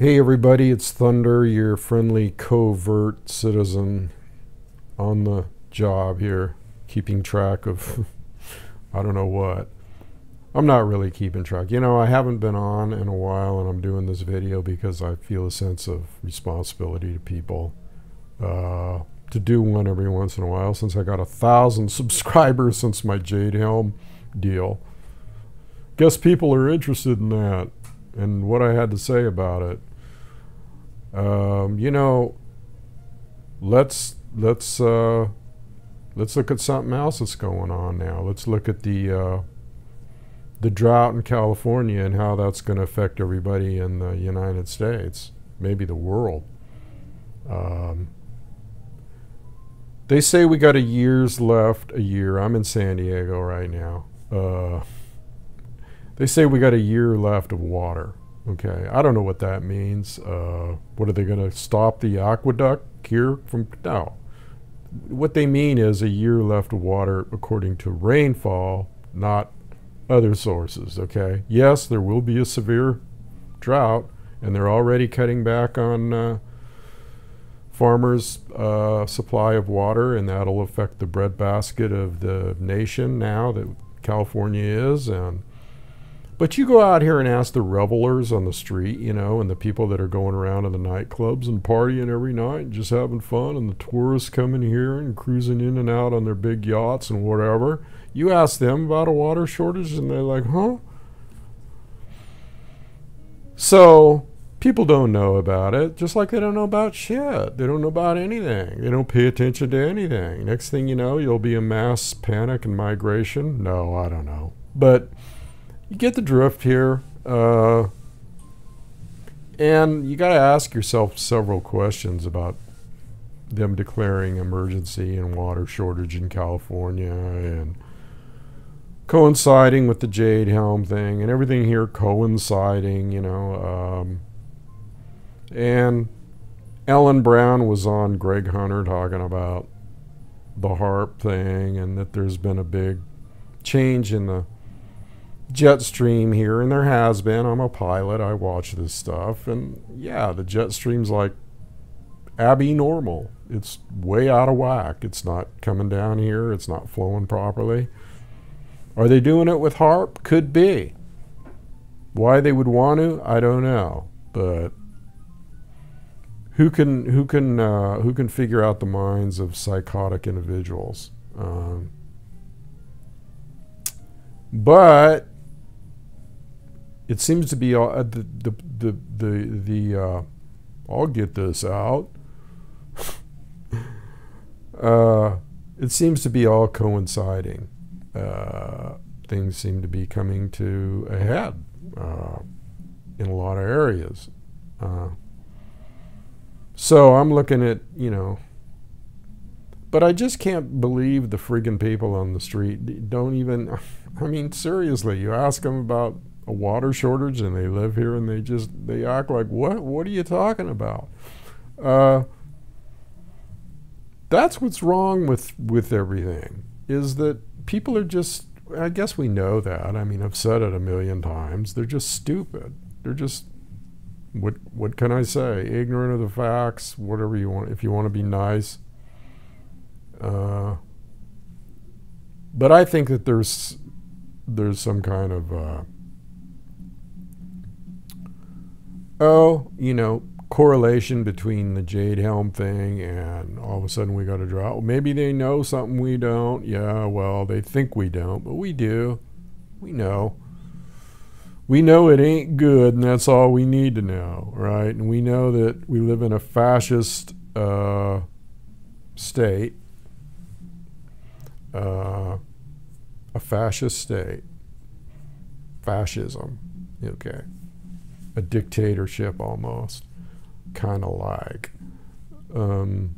Hey everybody, it's Thunder, your friendly covert citizen on the job here, keeping track of I don't know what. I'm not really keeping track. You know, I haven't been on in a while, and I'm doing this video because I feel a sense of responsibility to people to do one every once in a while, since I got 1,000 subscribers since my Jade Helm deal. Guess people are interested in that and what I had to say about it. You know, let's look at something else that's going on now. Let's look at the drought in California and how that's going to affect everybody in the United States, maybe the world. They say we got a year's left. A year. I'm in San Diego right now. They say we got a year left of water. Okay, I don't know what that means. What are they going to stop the aqueduct here from? No. What they mean is a year left of water according to rainfall, not other sources. Okay. Yes, there will be a severe drought, and they're already cutting back on farmers' supply of water, and that'll affect the breadbasket of the nation now that California is. But you go out here and ask the revelers on the street, you know, and the people that are going around to the nightclubs and partying every night and just having fun, and the tourists coming here and cruising in and out on their big yachts and whatever. You ask them about a water shortage and they're like, huh? So people don't know about it, just like they don't know about shit. They don't know about anything. They don't pay attention to anything. Next thing you know, you'll be a mass panic and migration. No, I don't know. But you get the drift here, and you got to ask yourself several questions about them declaring emergency and water shortage in California, and coinciding with the Jade Helm thing, and everything here coinciding, you know. And Ellen Brown was on Greg Hunter talking about the HARP thing, and that there's been a big change in the jet stream here, and there has been. I'm a pilot, I watch this stuff, and yeah, the jet stream's like abnormal. It's way out of whack. It's not coming down here, it's not flowing properly. Are they doing it with HARP? Could be. Why they would want to, I don't know. But who can figure out the minds of psychotic individuals? But it seems to be all, I'll get this out. It seems to be all coinciding. Things seem to be coming to a head in a lot of areas. So I'm looking at, you know, but I just can't believe the friggin' people on the street don't even, I mean, seriously, you ask them about a water shortage and they live here and they act like, what are you talking about? That's what's wrong with everything, is that people are just, I guess we know that. I mean, I've said it a million times. They're just stupid. They're just, what can I say? Ignorant of the facts, whatever you want, if you want to be nice. But I think that there's some kind of you know, correlation between the Jade Helm thing and all of a sudden we got a drought. Well, maybe they know something we don't. Yeah, well, they think we don't, but we do. We know. We know it ain't good, and that's all we need to know, right? And we know that we live in a fascist state. A fascist state. Fascism. Okay. A dictatorship almost. Kind of like. And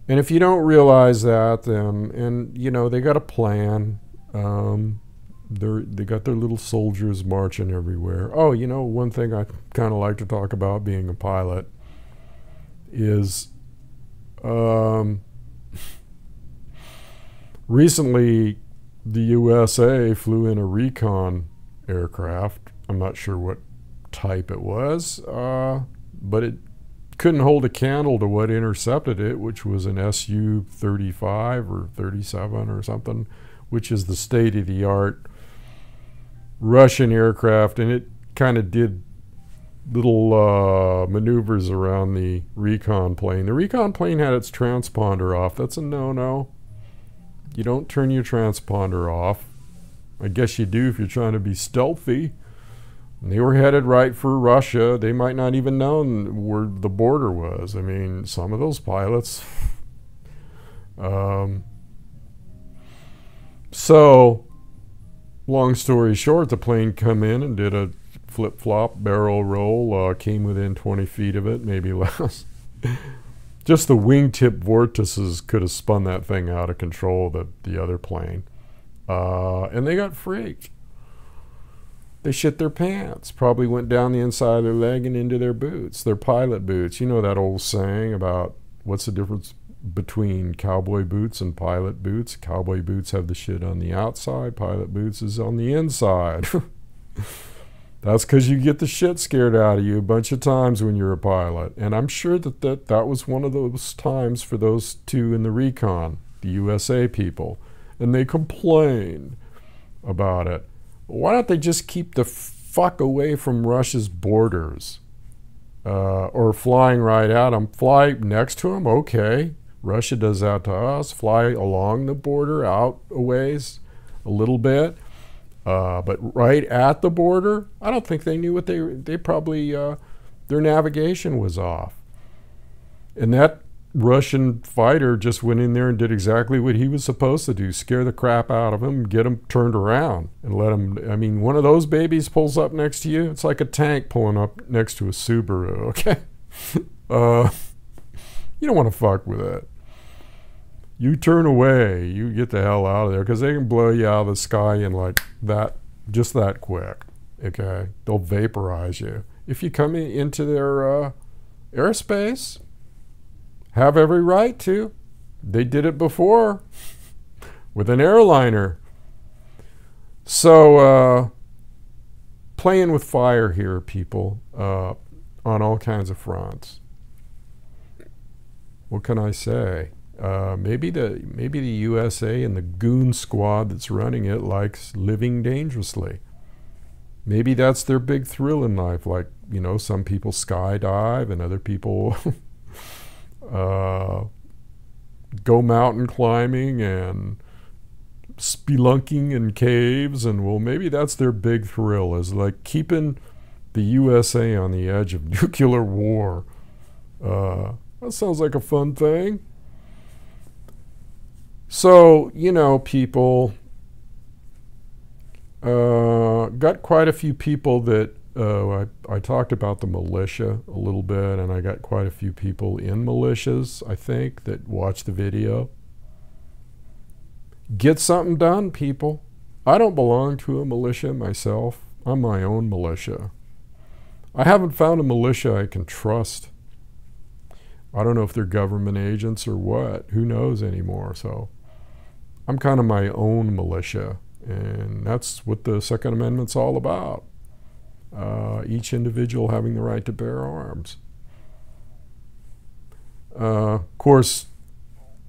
if you don't realize that, then, and you know, they got a plan. They got their little soldiers marching everywhere. Oh, you know, one thing I kind of like to talk about being a pilot is recently the USA flew in a recon aircraft. I'm not sure what type it was, but it couldn't hold a candle to what intercepted it, which was an Su-35 or 37 or something, which is the state-of-the-art Russian aircraft, and it kind of did little maneuvers around the recon plane. The recon plane had its transponder off. That's a no-no. You don't turn your transponder off. I guess you do if you're trying to be stealthy. And they were headed right for Russia. They might not even know where the border was. I mean, some of those pilots. So, long story short, the plane come in and did a flip-flop barrel roll, came within 20 feet of it, maybe less. Just the wingtip vortices could have spun that thing out of control, the other plane. And they got freaked. They shit their pants. Probably went down the inside of their leg and into their boots, their pilot boots. You know that old saying about what's the difference between cowboy boots and pilot boots? Cowboy boots have the shit on the outside. Pilot boots is on the inside. That's because you get the shit scared out of you a bunch of times when you're a pilot. And I'm sure that was one of those times for those two in the recon, the USA people. And they complained about it. Why don't they just keep the fuck away from Russia's borders? Or flying right at them. Fly next to them, okay. Russia does that to us. Fly along the border, out a ways, a little bit. But right at the border, I don't think they knew what they probably, their navigation was off. And that Russian fighter just went in there and did exactly what he was supposed to do, scare the crap out of him, get him turned around and let him, I mean, one of those babies pulls up next to you, it's like a tank pulling up next to a Subaru, okay? You don't want to fuck with it. You turn away, you get the hell out of there, because they can blow you out of the sky in like that, just that quick, okay? They'll vaporize you. If you come into their airspace, have every right to. They did it before with an airliner. So, playing with fire here, people, on all kinds of fronts. What can I say? Maybe the USA and the goon squad that's running it likes living dangerously. Maybe that's their big thrill in life. Like, you know, some people skydive and other people go mountain climbing and spelunking in caves, and well, maybe that's their big thrill, is like keeping the USA on the edge of nuclear war. That sounds like a fun thing. So, you know, people, got quite a few people that, I talked about the militia a little bit, and I got quite a few people in militias, I think, that watched the video. Get something done, people. I don't belong to a militia myself. I'm my own militia. I haven't found a militia I can trust. I don't know if they're government agents or what. Who knows anymore? So I'm kind of my own militia, and that's what the Second Amendment's all about. Each individual having the right to bear arms. Of course,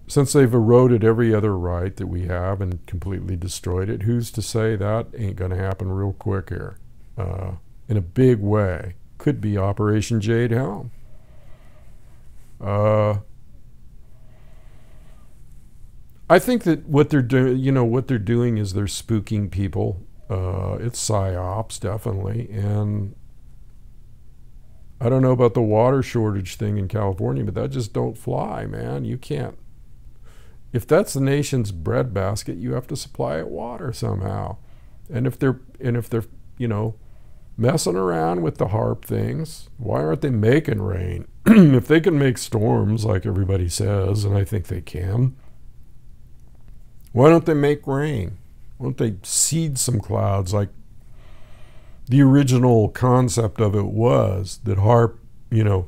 since they've eroded every other right that we have and completely destroyed it, who's to say that ain't going to happen real quick here? In a big way. Could be Operation Jade Helm. I think that what they're doing, you know, what they're doing is they're spooking people. It's psyops, definitely. And I don't know about the water shortage thing in California, but that just don't fly, man. You can't. If that's the nation's breadbasket, you have to supply it water somehow. And if they're, you know, messing around with the HARP things, why aren't they making rain? If they can make storms, like everybody says, and I think they can, why don't they make rain? Why don't they seed some clouds like the original concept of it was, that HARP, you know,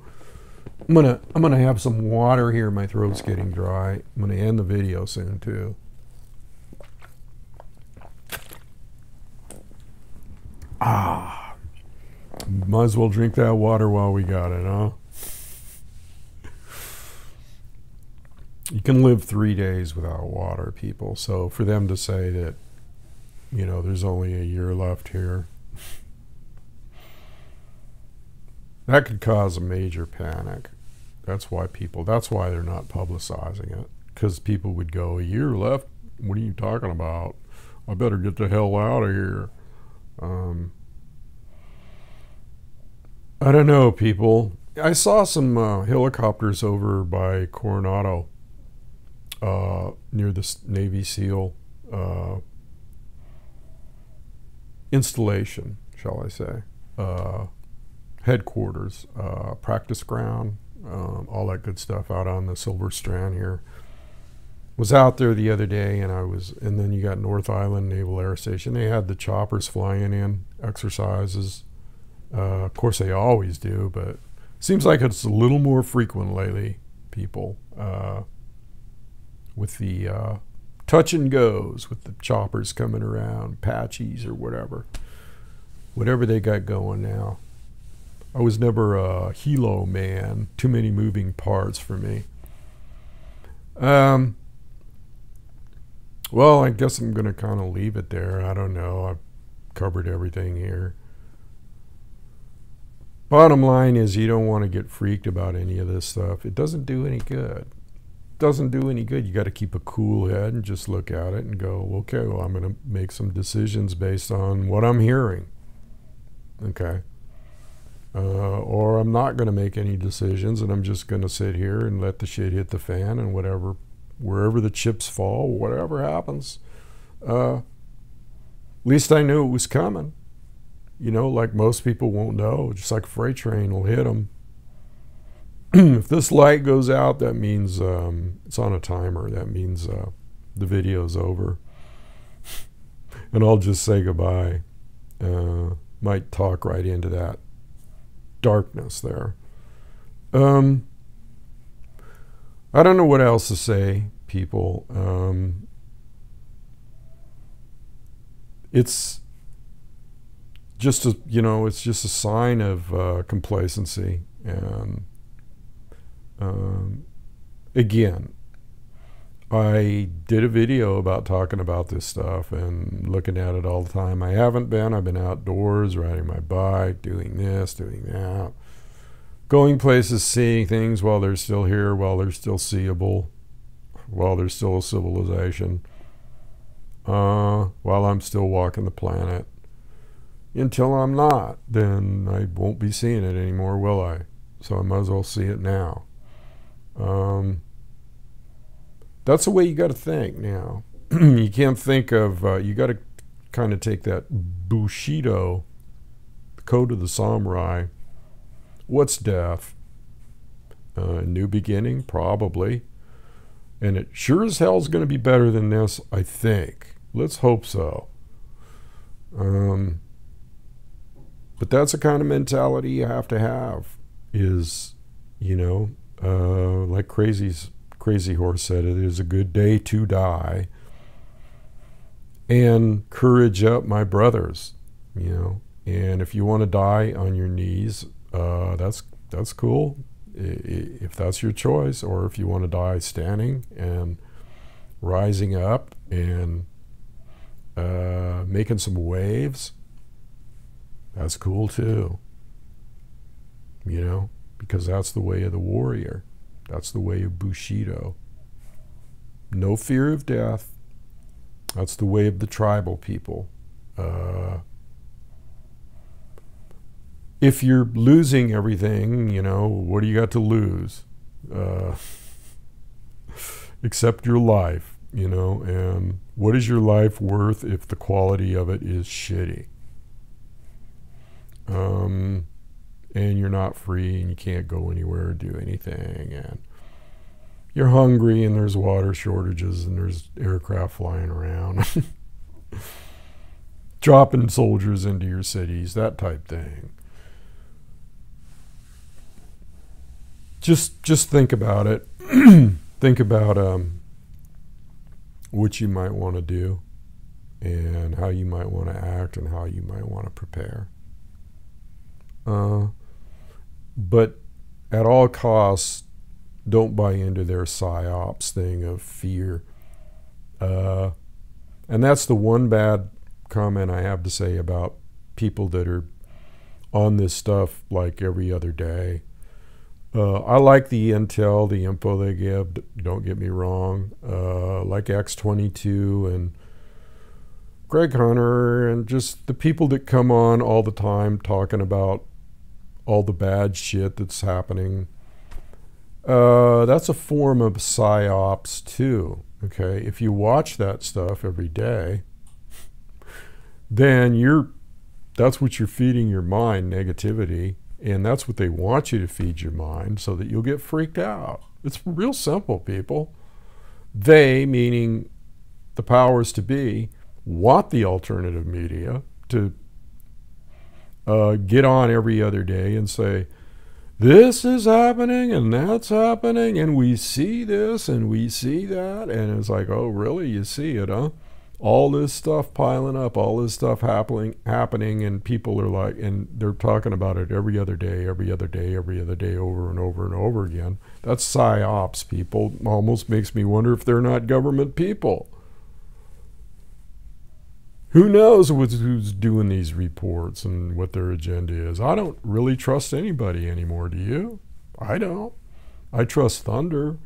I'm gonna have some water here. My throat's getting dry. I'm gonna end the video soon too. Might as well drink that water while we got it, huh? You can live 3 days without water, people. So for them to say that, you know, there's only a year left here, that could cause a major panic. That's why they're not publicizing it. Because people would go, a year left? What are you talking about? I better get the hell out of here. I don't know, people. I saw some helicopters over by Coronado, near the Navy SEAL installation, shall I say. Headquarters, practice ground, all that good stuff out on the Silver Strand here. Was out there the other day, and then you got North Island Naval Air Station. They had the choppers flying in, exercises. Of course, they always do, but it seems like it's a little more frequent lately, people, with the touch and goes, with the choppers coming around, Apaches or whatever they got going now. I was never a helo man. Too many moving parts for me. Well, I guess I'm going to kind of leave it there. I don't know. I've covered everything here. Bottom line is, you don't want to get freaked about any of this stuff. It doesn't do any good. It doesn't do any good. You got to keep a cool head and just look at it and go, okay, well, I'm going to make some decisions based on what I'm hearing. Okay. Or I'm not going to make any decisions, and I'm just going to sit here and let the shit hit the fan, and wherever the chips fall, whatever happens. At least I knew it was coming. You know, like most people won't know. Just like a freight train will hit them. If this light goes out, that means it's on a timer. That means the video's over. And I'll just say goodbye. Might talk right into that darkness there. I don't know what else to say, people. It's just it's just a sign of complacency. And again, I did a video about talking about this stuff and looking at it all the time. I've been outdoors, riding my bike, doing this, doing that, going places, seeing things while they're still here, while they're still seeable, while there's still a civilization, while I'm still walking the planet. Until I'm not, then I won't be seeing it anymore, will I? So I might as well see it now. That's the way you got to think now. You can't think of, you got to kind of take that Bushido, the code of the samurai. What's death? New beginning, probably. And it sure as hell is going to be better than this, I think. Let's hope so. But that's the kind of mentality you have to have, is, like Crazy Horse said, it is a good day to die. And courage up, my brothers, And if you want to die on your knees, that's cool, if that's your choice. Or if you want to die standing and rising up and making some waves, that's cool too. Because that's the way of the warrior. That's the way of Bushido. No fear of death. That's the way of the tribal people. If you're losing everything, what do you got to lose? Except your life, and what is your life worth if the quality of it is shitty? And you're not free, and you can't go anywhere or do anything, and you're hungry, and there's water shortages, and there's aircraft flying around, dropping soldiers into your cities, that type thing. Just think about it. Think about what you might want to do, and how you might want to act, and how you might want to prepare. But at all costs, don't buy into their psyops thing of fear. And that's the one bad comment I have to say about people that are on this stuff like every other day. I like the intel, the info they give, don't get me wrong. Like X22 and Greg Hunter and just the people that come on all the time talking about all the bad shit that's happening. That's a form of psyops too. Okay, if you watch that stuff every day, then that's what you're feeding your mind, negativity, and that's what they want you to feed your mind so that you'll get freaked out. It's real simple, people. They, meaning the powers to be, want the alternative media to get on every other day and say, this is happening and that's happening and we see this and we see that. And it's like, oh, really? You see it, huh? All this stuff piling up, all this stuff happening, and people are like, and they're talking about it every other day, every other day, every other day, over and over and over again. That's psyops, people. Almost makes me wonder if they're not government people. Who knows who's doing these reports and what their agenda is? I don't really trust anybody anymore, do you? I don't. I trust Thunder,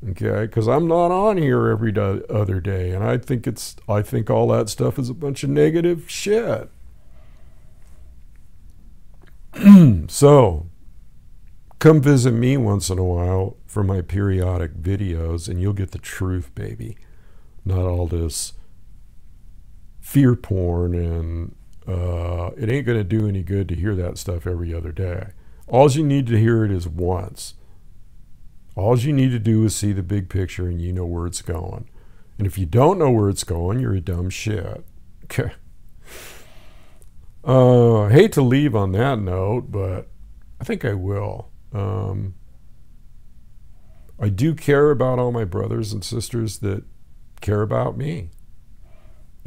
okay, because I'm not on here every other day, and I think all that stuff is a bunch of negative shit. So, come visit me once in a while for my periodic videos, and you'll get the truth, baby. Not all this fear porn, and it ain't going to do any good to hear that stuff every other day. All you need to hear it is once. All you need to do is see the big picture and you know where it's going. And if you don't know where it's going, you're a dumb shit. Okay. I hate to leave on that note, but I think I will. I do care about all my brothers and sisters that care about me.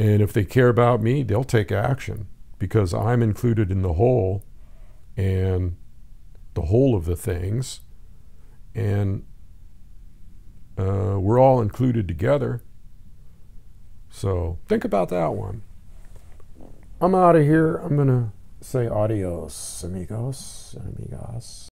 And if they care about me, they'll take action because I'm included in the whole and the whole of the things. And we're all included together. So think about that one. I'm out of here. I'm going to say adios, amigos and amigas.